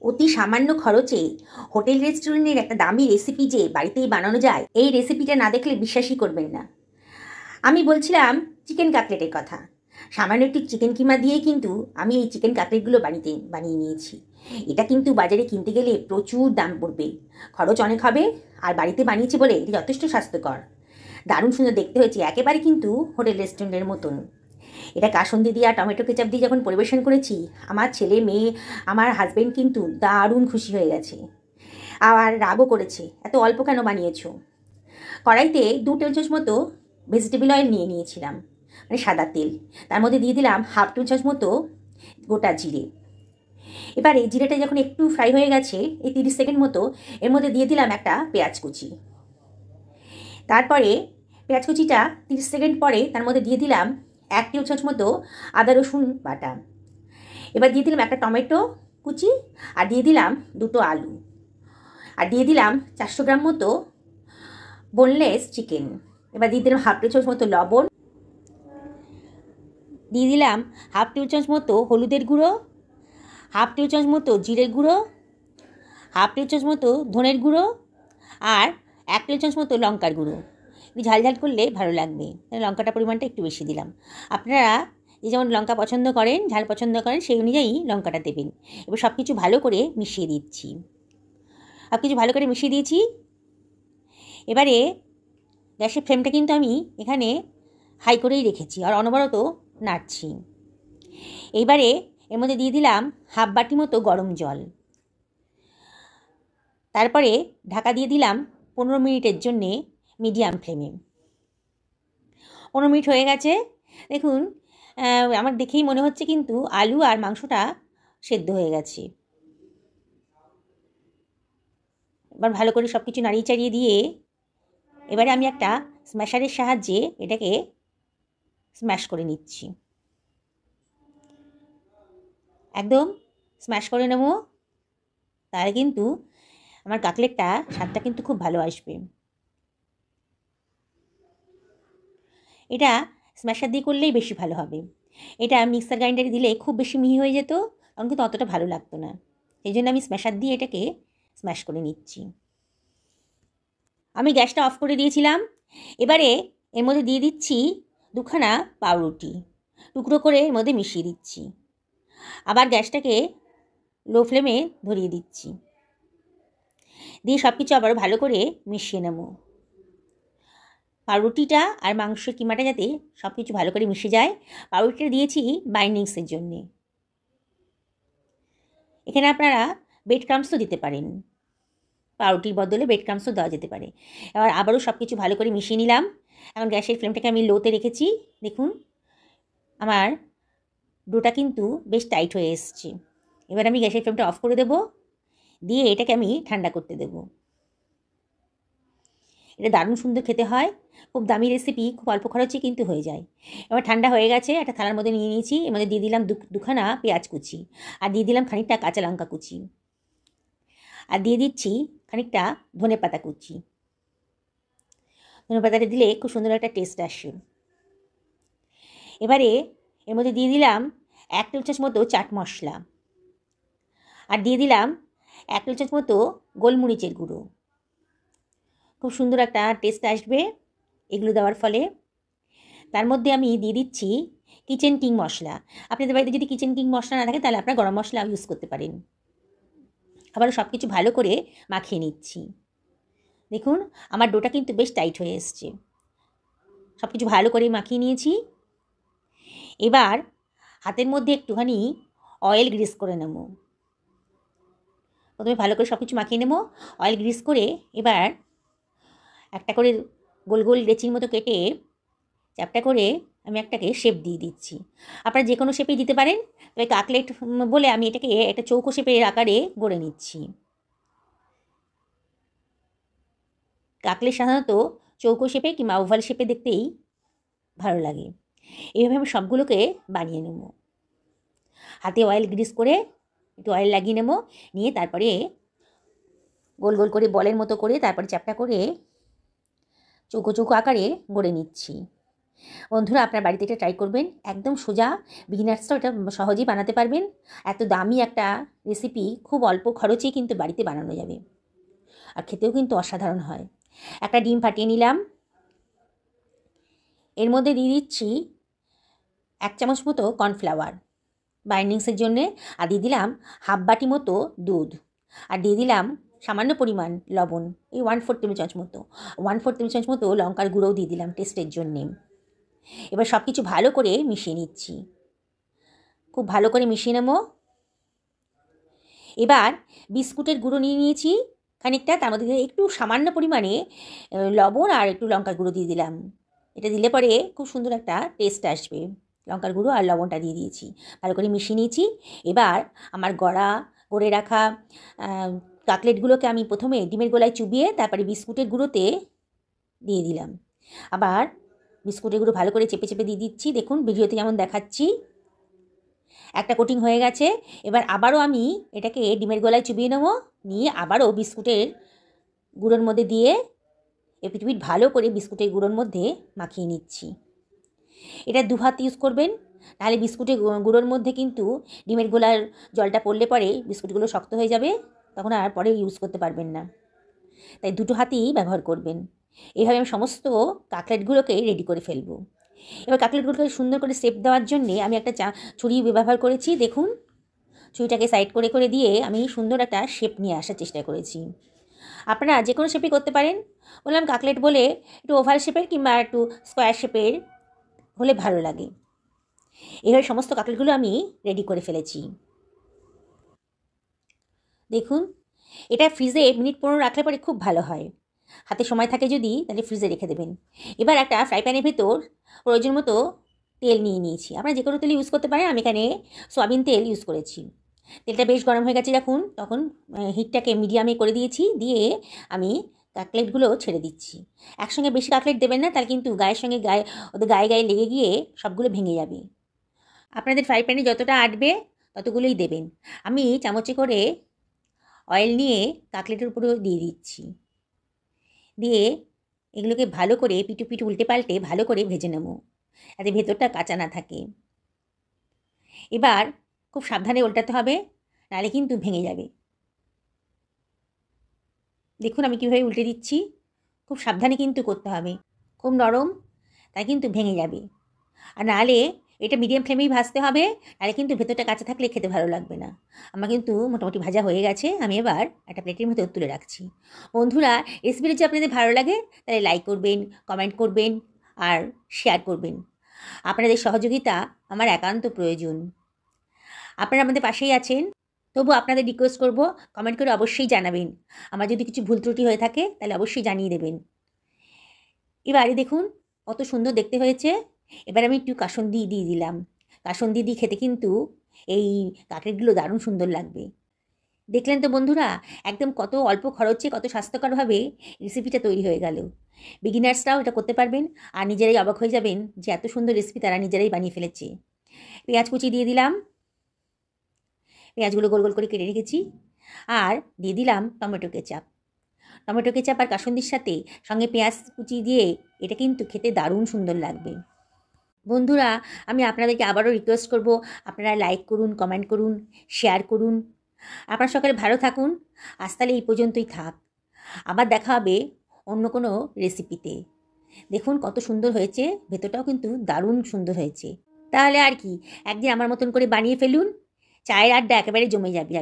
অতি সামান্য খরচে হোটেল রেস্টুরেন্টের একটা দামি রেসিপি যে বাড়িতেই বানানো যায়, এই রেসিপিটা না দেখলে বিশ্বাসই করবেন না। আমি বলছিলাম চিকেন কাটলেটের কথা। সামান্য একটু চিকেন কিমা দিয়েই কিন্তু আমি এই চিকেন কাটলেটগুলো বানিয়ে নিয়েছি। এটা কিন্তু বাজারে কিনতে গেলে প্রচুর দাম পড়বে, খরচ অনেক হবে, আর বাড়িতে বানিয়েছি বলে এটা যথেষ্ট স্বাস্থ্যকর। দারুণ সুন্দর দেখতে হয়েছে, একেবারে কিন্তু হোটেল রেস্টুরেন্টের মতন। এটা কাসুন্দি দিয়ে আর টমেটো কেচাপ দিয়ে যখন পরিবেশন করেছি, আমার ছেলে মেয়ে আমার হাজব্যান্ড কিন্তু দারুণ খুশি হয়ে গেছে, আর রাগও করেছে, এত অল্প কেন বানিয়েছো। কড়াইতে 2 টেবিল চামচ মতো ভেজিটেবল অয়েল নিয়ে নিয়েছিলাম, মানে সাদা তেল। তার মধ্যে দিয়ে দিলাম 1/2 টেবিল চামচ মতো গোটা জিরে। এবারে জিরেটা যখন একটু ফ্রাই হয়ে গেছে, এই 30 সেকেন্ড মতো, এর মধ্যে দিয়ে দিলাম একটা পেঁয়াজ কুচি। তারপরে পেঁয়াজ কুচিটা 30 সেকেন্ড পরে তার মধ্যে দিয়ে দিলাম 1 টেবিল চামচ মতো আদা রসুন বাটা। এবার দিয়ে দিলাম একটা টমেটো কুচি, আর দিয়ে দিলাম 2টো আলু, আর দিয়ে দিলাম 400 গ্রাম মতো বোনলেস চিকেন। এবার দিয়ে দিলাম 1/2 টেবিল চামচ মতো লবণ, দিয়ে দিলাম 1/2 টেবিল চামচ মতো হলুদের গুঁড়ো, 1/2 টেবিল চামচ মতো জিরের গুঁড়ো, 1/2 টেবিল চামচ মতো ধনের গুঁড়ো, আর 1 টেবিল চামচ মতো লঙ্কার গুঁড়ো। ঝাল ঝাল করলে ভালো লাগবে, লঙ্কাটা পরিমাণটা একটু বেশি দিলাম। আপনারা যে যেমন লঙ্কা পছন্দ করেন, ঝাল পছন্দ করেন, সেই অনুযায়ী লঙ্কাটা দেবেন। এবার সব কিছু ভালো করে মিশিয়ে দিচ্ছি। সব কিছু ভালো করে মিশিয়ে দিয়েছি। এবারে গ্যাসের ফ্লেমটা কিন্তু আমি এখানে হাই করেই রেখেছি, আর অনবরত নাড়ছি। এইবারে এর মধ্যে দিয়ে দিলাম 1/2 বাটি মতো গরম জল। তারপরে ঢাকা দিয়ে দিলাম 15 মিনিটের জন্যে মিডিয়াম ফ্লেমে। 15 মিনিট হয়ে গেছে, দেখুন আমার দেখেই মনে হচ্ছে কিন্তু আলু আর মাংসটা সেদ্ধ হয়ে গেছে। এবার ভালো করে সব কিছু নাড়িয়ে চাড়িয়ে দিয়ে এবারে আমি একটা স্ম্যাশারের সাহায্যে এটাকে স্ম্যাশ করে নিচ্ছি। একদম স্ম্যাশ করে নেব, তাহলে কিন্তু আমার কাটলেটটা স্বাদটা কিন্তু খুব ভালো আসবে। এটা স্ম্যাশার দিয়ে করলেই বেশি ভালো হবে। এটা মিক্সার গ্রাইন্ডারে দিলে খুব বেশি মিহি হয়ে যেত, তখন কিন্তু অতটা ভালো লাগতো না। এই জন্য আমি স্ম্যাশার দিয়ে এটাকে স্ম্যাশ করে নিচ্ছি। আমি গ্যাসটা অফ করে দিয়েছিলাম। এবারে এর মধ্যে দিয়ে দিচ্ছি 2খানা পাউরুটি, টুকরো করে এর মধ্যে মিশিয়ে দিচ্ছি। আবার গ্যাসটাকে লো ফ্লেমে ধরিয়ে দিচ্ছি, দিয়ে সব কিছু আবারও ভালো করে মিশিয়ে নেব। পাউরুটিটা আর মাংসের কিমাটা যাতে সব কিছু ভালো করে মিশে যায়, পাউরুটিটা দিয়েছি বাইন্ডিংসের জন্যে। এখানে আপনারা ব্রেড ক্রাম্বসও দিতে পারেন, পাউরুটির বদলে ব্রেড ক্রাম্বসও দেওয়া যেতে পারে। এবার আবারও সব কিছু ভালো করে মিশিয়ে নিলাম। এখন গ্যাসের ফ্লেমটাকে আমি লোতে রেখেছি। দেখুন আমার ডোটা কিন্তু বেশ টাইট হয়ে এসছে। এবার আমি গ্যাসের ফ্লেমটা অফ করে দেব, দিয়ে এটাকে আমি ঠান্ডা করতে দেব। এটা দারুণ সুন্দর খেতে হয়, খুব দামি রেসিপি, খুব অল্প খরচে কিন্তু হয়ে যায়। এবার ঠান্ডা হয়ে গেছে, একটা থালার মধ্যে নিয়ে নিয়েছি। এর মধ্যে দিয়ে দিলাম 2খানা পেঁয়াজ কুচি, আর দিয়ে দিলাম খানিকটা কাঁচা লঙ্কা কুচি, আর দিয়ে দিচ্ছি খানিকটা ধনেপাতা কুচি। ধনেপাতাটা দিলে খুব সুন্দর একটা টেস্ট আসে। এবারে এর মধ্যে দিয়ে দিলাম 1 টেবিল চামচ মতো চাট মশলা, আর দিয়ে দিলাম 1 টেবিল চামচ মতো গোলমরিচের গুঁড়ো। খুব সুন্দর একটা টেস্ট আসবে এগুলো দেওয়ার ফলে। তার মধ্যে আমি দিয়ে দিচ্ছি কিচেন কিং মশলা। আপনাদের বাড়িতে যদি কিচেন কিং মশলা না থাকে তাহলে আপনারা গরম মশলা ইউজ করতে পারেন। আবার সব কিছু ভালো করে মাখিয়ে নিচ্ছি। দেখুন আমার ডোটা কিন্তু বেশ টাইট হয়ে এসছে, সব কিছু ভালো করে মাখিয়ে নিয়েছি। এবার হাতের মধ্যে একটুখানি অয়েল গ্রিস করে নেব। প্রথমে ভালো করে সব কিছু মাখিয়ে নেব, অয়েল গ্রিস করে এবার একটা করে গোল গোল লেচির মতো কেটে চ্যাপটা করে আমি একটাকে শেপ দিয়ে দিচ্ছি। আপনারা যে কোনো শেপেই দিতে পারেন, তবে কাটলেট বলে আমি এটাকে একটা চৌকো শেপের আকারে গড়ে নিচ্ছি। কাটলেট সাধারণত চৌকো শেপে কিংবা ওভাল শেপে দেখতেই ভালো লাগে। এইভাবে আমি সবগুলোকে বানিয়ে নেব। হাতে অয়েল গ্রিস করে একটু অয়েল লাগিয়ে নেব, নিয়ে তারপরে গোল গোল করে বলের মতো করে তারপরে চ্যাপটা করে চৌকো চৌকো আকারে গড়ে নিচ্ছি। বন্ধুরা, আপনার বাড়িতে এটা ট্রাই করবেন, একদম সোজা, বিগিনার্সরাও এটা সহজেই বানাতে পারবেন। এত দামি একটা রেসিপি খুব অল্প খরচেই কিন্তু বাড়িতে বানানো যাবে, আর খেতেও কিন্তু অসাধারণ হয়। একটা ডিম ফাটিয়ে নিলাম, এর মধ্যে দিয়ে দিচ্ছি 1 চামচ মতো কর্নফ্লাওয়ার বাইন্ডিংসের জন্যে, আর দিয়ে দিলাম হাফ বাটি মতো দুধ, আর দিয়ে দিলাম সামান্য পরিমাণ লবণ, এই 1/4 টেবিল চামচ মতো, 1/4 টেবিল চামচ মতো লঙ্কার গুঁড়োও দিয়ে দিলাম টেস্টের জন্যে। এবার সব কিছু ভালো করে মিশিয়ে নিচ্ছি, খুব ভালো করে মিশিয়ে নেব। এবার বিস্কুটের গুঁড়ো নিয়ে নিয়েছি খানিকটা, তার মধ্যে একটু সামান্য পরিমাণে লবণ আর একটু লঙ্কার গুঁড়ো দিয়ে দিলাম। এটা দিলে পরে খুব সুন্দর একটা টেস্ট আসবে। লঙ্কার গুঁড়ো আর লবণটা দিয়ে দিয়েছি, ভালো করে মিশিয়ে নিয়েছি। এবার আমার গড়ে রাখা কাটলেটগুলোকে আমি প্রথমে ডিমের গোলায় চুবিয়ে তারপরে বিস্কুটের গুঁড়োতে দিয়ে দিলাম। আবার বিস্কুটের গুঁড়ো ভালো করে চেপে চেপে দিয়ে দিচ্ছি, দেখুন ভিডিওতে যেমন দেখাচ্ছি। একটা কোটিং হয়ে গেছে। এবার আবারও আমি এটাকে ডিমের গোলায় চুবিয়ে নেবো, নিয়ে আবারও বিস্কুটের গুঁড়োর মধ্যে দিয়ে এপিট ভালো করে বিস্কুটের গুঁড়োর মধ্যে মাখিয়ে নিচ্ছি। এটা 2 হাত ইউজ করবেন, নাহলে বিস্কুটের গুঁড়োর মধ্যে কিন্তু ডিমের গোলার জলটা পড়লে পরে বিস্কুটগুলো শক্ত হয়ে যাবে, তখন আর পরে ইউজ করতে পারবেন না। তাই 2 হাতই ব্যবহার করবেন। এইভাবে আমি সমস্ত কাটলেটগুলোকে রেডি করে ফেলবো। এবার কাটলেটগুলোকে সুন্দর করে শেপ দেওয়ার জন্যে আমি একটা ছুরি ব্যবহার করেছি। দেখুন, ছুরিটাকে সাইড করে করে দিয়ে আমি সুন্দর একটা শেপ নিয়ে আসার চেষ্টা করেছি। আপনারা যে কোনো শেপই করতে পারেন, বললাম কাটলেট বলে একটু ওভাল শেপের কিংবা একটু স্কোয়ার শেপের হলে ভালো লাগে। এইভাবে সমস্ত কাটলেটগুলো আমি রেডি করে ফেলেছি। দেখুন, এটা ফ্রিজে মিনিট 15 রাখলে পরে খুব ভালো হয়। হাতে সময় থাকে যদি, তাহলে ফ্রিজে রেখে দেবেন। এবার একটা ফ্রাই প্যানের ভেতর প্রয়োজন মতো তেল নিয়ে নিয়েছি। আপনারা যে কোনো তেল ইউজ করতে পারেন, আমি এখানে সয়াবিন তেল ইউজ করেছি। তেলটা বেশ গরম হয়ে গেছে যখন, তখন হিটটাকে মিডিয়ামে করে দিয়েছি, দিয়ে আমি কাটলেটগুলো ছেড়ে দিচ্ছি। একসঙ্গে বেশি কাটলেট দেবেন না, তাহলে কিন্তু গায়ের সঙ্গে ওদের গায়ে লেগে গিয়ে সবগুলো ভেঙে যাবে। আপনাদের ফ্রাই প্যানে যতটা আটবে ততগুলোই দেবেন। আমি চামচে করে অয়েল নিয়ে কাটলেটের উপরেও দিয়ে দিচ্ছি, দিয়ে এগুলোকে ভালো করে পিটু উল্টে পাল্টে ভালো করে ভেজে নেব, যাতে ভেতরটা কাঁচা না থাকে। এবার খুব সাবধানে উল্টাতে হবে, নাহলে কিন্তু ভেঙে যাবে। দেখুন আমি কীভাবে উল্টে দিচ্ছি, খুব সাবধানে কিন্তু করতে হবে, খুব নরম, তাই কিন্তু ভেঙে যাবে। আর নাহলে এটা মিডিয়াম ফ্লেমেই ভাজতে হবে, নাহলে কিন্তু ভেতরটা কাঁচা থাকলে খেতে ভালো লাগবে না। আমার কিন্তু মোটামুটি ভাজা হয়ে গেছে, আমি এবার একটা প্লেটের মধ্যে তুলে রাখছি। বন্ধুরা, রেসিপিটা যদি আপনাদের ভালো লাগে তাহলে লাইক করবেন, কমেন্ট করবেন আর শেয়ার করবেন। আপনাদের সহযোগিতা আমার একান্ত প্রয়োজন। আপনারা আমাদের পাশেই আছেন, তবু আপনাদের রিকোয়েস্ট করব কমেন্ট করে অবশ্যই জানাবেন। আমার যদি কিছু ভুল ত্রুটি হয়ে থাকে তাহলে অবশ্যই জানিয়ে দেবেন। এবারে দেখুন কত সুন্দর দেখতে হয়েছে। এবার আমি একটু কাসুন্দি দিয়ে দিলাম। কাসুন্দি দিয়ে খেতে কিন্তু এই কাটলেটগুলো দারুণ সুন্দর লাগবে। দেখলেন তো বন্ধুরা, একদম কত অল্প খরচে কত স্বাস্থ্যকরভাবে রেসিপিটা তৈরি হয়ে গেল। বিগিনার্সরাও এটা করতে পারবেন, আর নিজেরাই অবাক হয়ে যাবেন যে এত সুন্দর রেসিপি তারা নিজেরাই বানিয়ে ফেলেছে। পেঁয়াজ কুচি দিয়ে দিলাম, পেঁয়াজগুলো গোল গোল করে কেটে রেখেছি, আর দিয়ে দিলাম টমেটো কেচাপ। টমেটো কেচাপ আর কাসুন্দির সাথে সঙ্গে পেঁয়াজ কুচি দিয়ে এটা কিন্তু খেতে দারুণ সুন্দর লাগবে। বন্ধুরা, আমি আপনাদেরকে আবারও রিকোয়েস্ট করব, আপনারা লাইক করুন, কমেন্ট করুন, শেয়ার করুন। আপনারা সকলে ভালো থাকুন। আজ তাহলে এই পর্যন্তই থাক, আবার দেখা হবে অন্য কোনো রেসিপিতে। দেখুন কত সুন্দর হয়েছে, ভেতরটাও কিন্তু দারুণ সুন্দর হয়েছে। তাহলে আর কি, একদিন আমার মতন করে বানিয়ে ফেলুন, চায়ের আড্ডা একেবারে জমে যাবে।